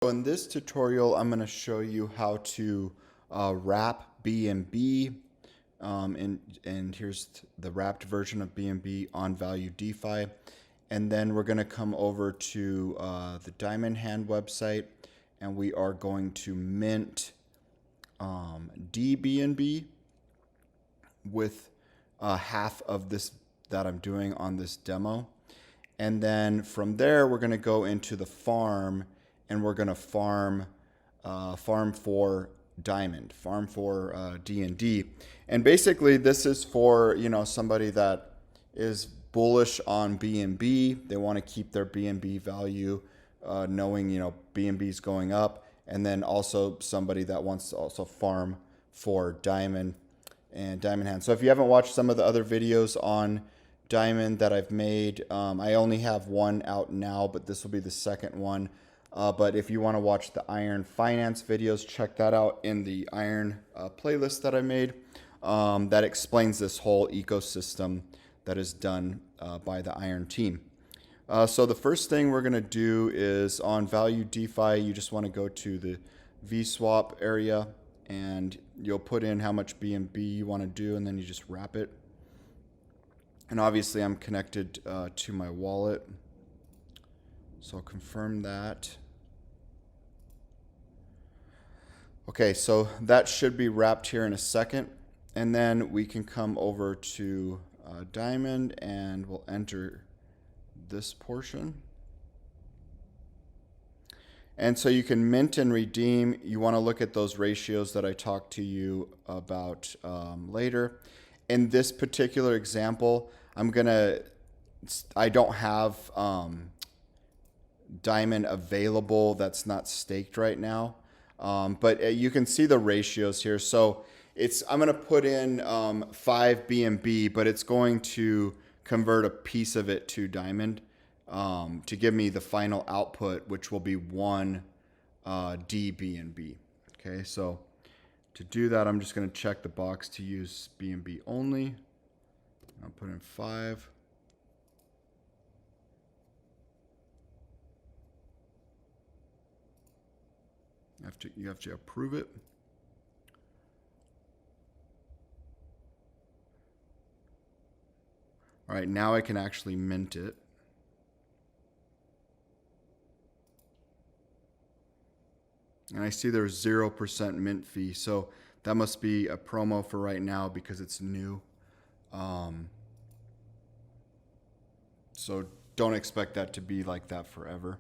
So in this tutorial, I'm going to show you how to wrap BNB, and here's the wrapped version of BNB on value DeFi. And then we're going to come over to the Diamond Hand website, and we are going to mint dBNB with half of this that I'm doing on this demo. And then from there, we're going to go into the farm, and we're going to farm for diamond, farm for D&D. And basically, this is for somebody that is bullish on BNB. They want to keep their BNB value, knowing BNB is going up, and then also somebody that wants to also farm for diamond and diamond hand. So if you haven't watched some of the other videos on diamond that I've made, I only have one out now, but this will be the second one. But if you want to watch the iron finance videos, check that out in the iron playlist that I made. That explains this whole ecosystem that is done by the iron team. So the first thing we're going to do is on value DeFi, you just want to go to the VSwap area, and you'll put in how much BNB you want to do, and then you just wrap it. And obviously I'm connected to my wallet, so I'll confirm that. Okay, so that should be wrapped here in a second, and then we can come over to Diamond, and we'll enter this portion. And so you can mint and redeem. You want to look at those ratios that I talked to you about later. In this particular example, I don't have diamond available that's not staked right now. But you can see the ratios here. So I'm going to put in 5 BNB, but it's going to convert a piece of it to diamond to give me the final output, which will be 1 dBNB. Okay, so to do that, I'm just going to check the box to use BNB only. I'll put in 5. You have to approve it. All right, now I can actually mint it. And I see there's 0% mint fee, so that must be a promo for right now because it's new. So don't expect that to be like that forever.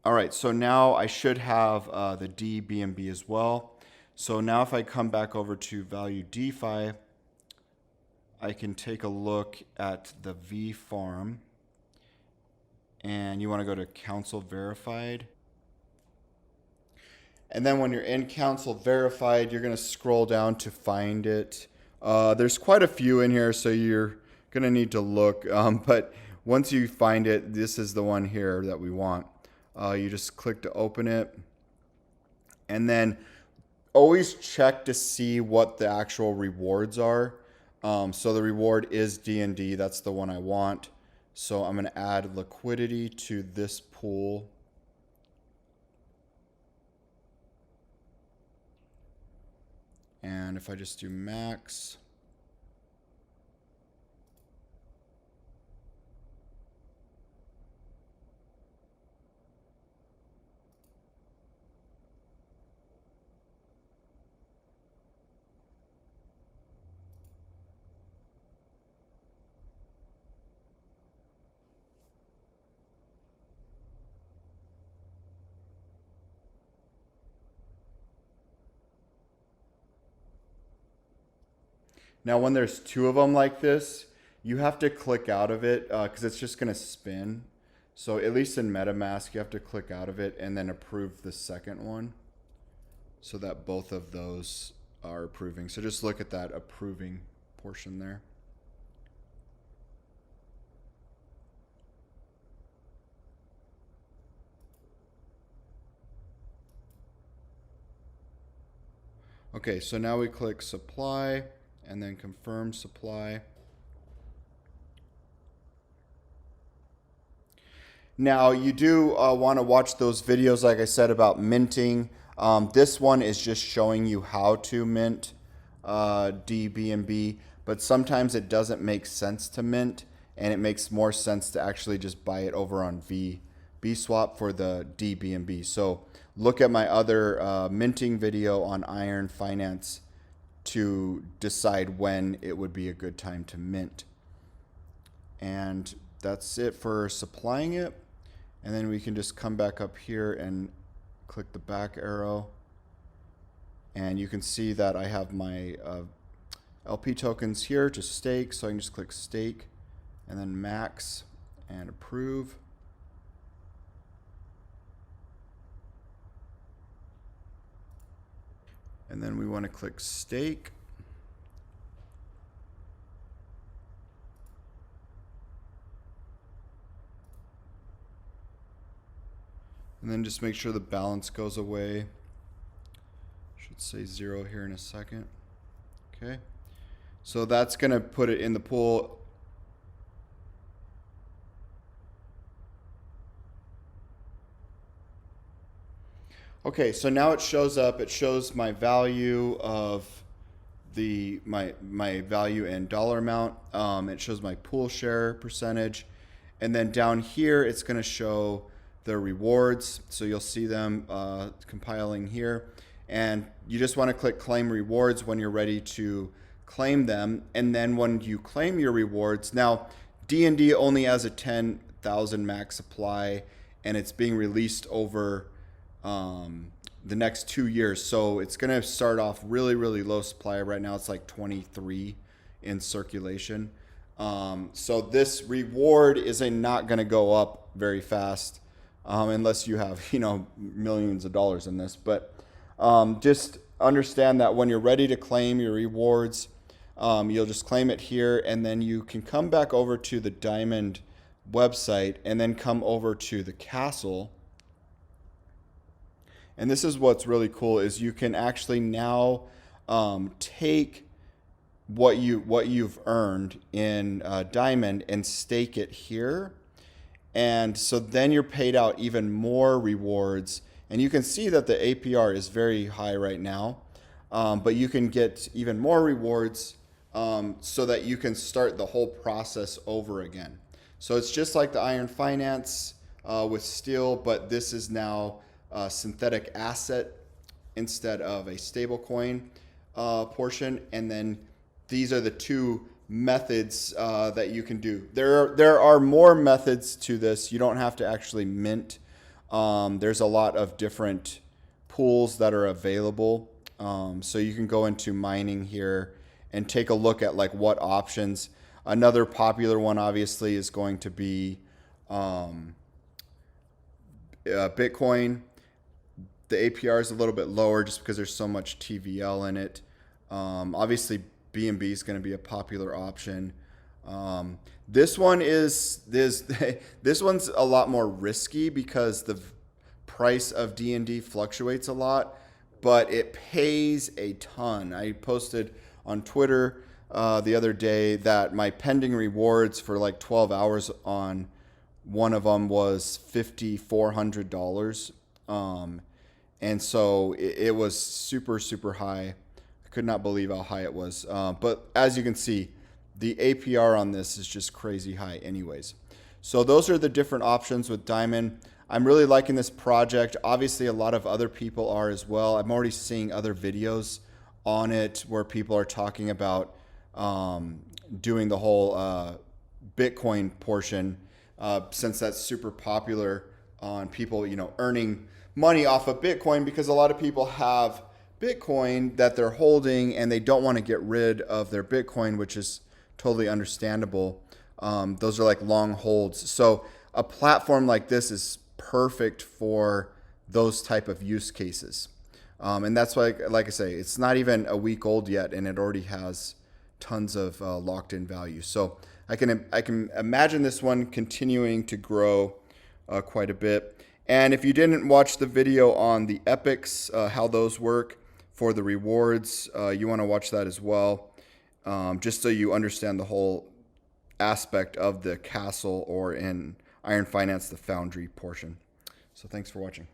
All right, so now I should have the dBNB as well. So now if I come back over to value DeFi, I can take a look at the V farm. And you want to go to council verified. And then when you're in council verified, you're going to scroll down to find it. There's quite a few in here, so you're going to need to look. But once you find it, this is the one here that we want. You just click to open it. And then always check to see what the actual rewards are. So the reward is D&D. That's the one I want. So I'm going to add liquidity to this pool. And if I just do max, now when there's 2 of them like this, you have to click out of it because it's just going to spin. So at least in MetaMask, you have to click out of it and then approve the second one so that both of those are approving. So just look at that approving portion there. Okay, so now we click supply and then confirm supply. Now, you do want to watch those videos, like I said, about minting. This one is just showing you how to mint dBNB, but sometimes it doesn't make sense to mint, and it makes more sense to actually just buy it over on VSwap for the dBNB. So look at my other minting video on Iron Finance to decide when it would be a good time to mint. And that's it for supplying it. And then we can just come back up here and click the back arrow. And you can see that I have my LP tokens here to stake. So I can just click stake and then max and approve. And then we want to click stake. And then just make sure the balance goes away. Should say 0 here in a second. Okay. So that's going to put it in the pool. Okay, so now it shows up. It shows my value of my value in dollar amount. It shows my pool share percentage. And then down here, it's going to show the rewards. So you'll see them compiling here. And you just want to click claim rewards when you're ready to claim them. And then when you claim your rewards, now D&D only has a 10,000 max supply, and it's being released over the next 2 years. So it's going to start off really, really low supply. Right now it's like 23 in circulation. So this reward is not going to go up very fast unless you have, millions of dollars in this. But just understand that when you're ready to claim your rewards, you'll just claim it here, and then you can come back over to the Diamond website and then come over to the castle. And this is what's really cool, is you can actually now take what you've earned in Diamond and stake it here. And so then you're paid out even more rewards. And you can see that the APR is very high right now. But you can get even more rewards so that you can start the whole process over again. So it's just like the Iron Finance with Steel, but this is now a synthetic asset instead of a stable coin portion. And then these are the two methods that you can do. There are more methods to this. You don't have to actually mint. There's a lot of different pools that are available. So you can go into mining here and take a look at like what options. Another popular one obviously is going to be Bitcoin. The APR is a little bit lower just because there's so much TVL in it. Obviously BNB is going to be a popular option. This one this one's a lot more risky because the price of D&D fluctuates a lot, but it pays a ton. I posted on Twitter the other day that my pending rewards for like 12 hours on one of them was $5,400. And so it was super, super high. I could not believe how high it was. But as you can see, the APR on this is just crazy high anyways. So those are the different options with Diamond. I'm really liking this project. Obviously, a lot of other people are as well. I'm already seeing other videos on it where people are talking about doing the whole Bitcoin portion since that's super popular on people, earning money off of Bitcoin, because a lot of people have Bitcoin that they're holding and they don't want to get rid of their Bitcoin, which is totally understandable. Those are like long holds. So a platform like this is perfect for those type of use cases. And that's why, like I say, it's not even a week old yet, and it already has tons of locked in value. So I can imagine this one continuing to grow quite a bit. And if you didn't watch the video on the epics, how those work for the rewards, you want to watch that as well, just so you understand the whole aspect of the castle, or in Iron Finance, the foundry portion. So thanks for watching.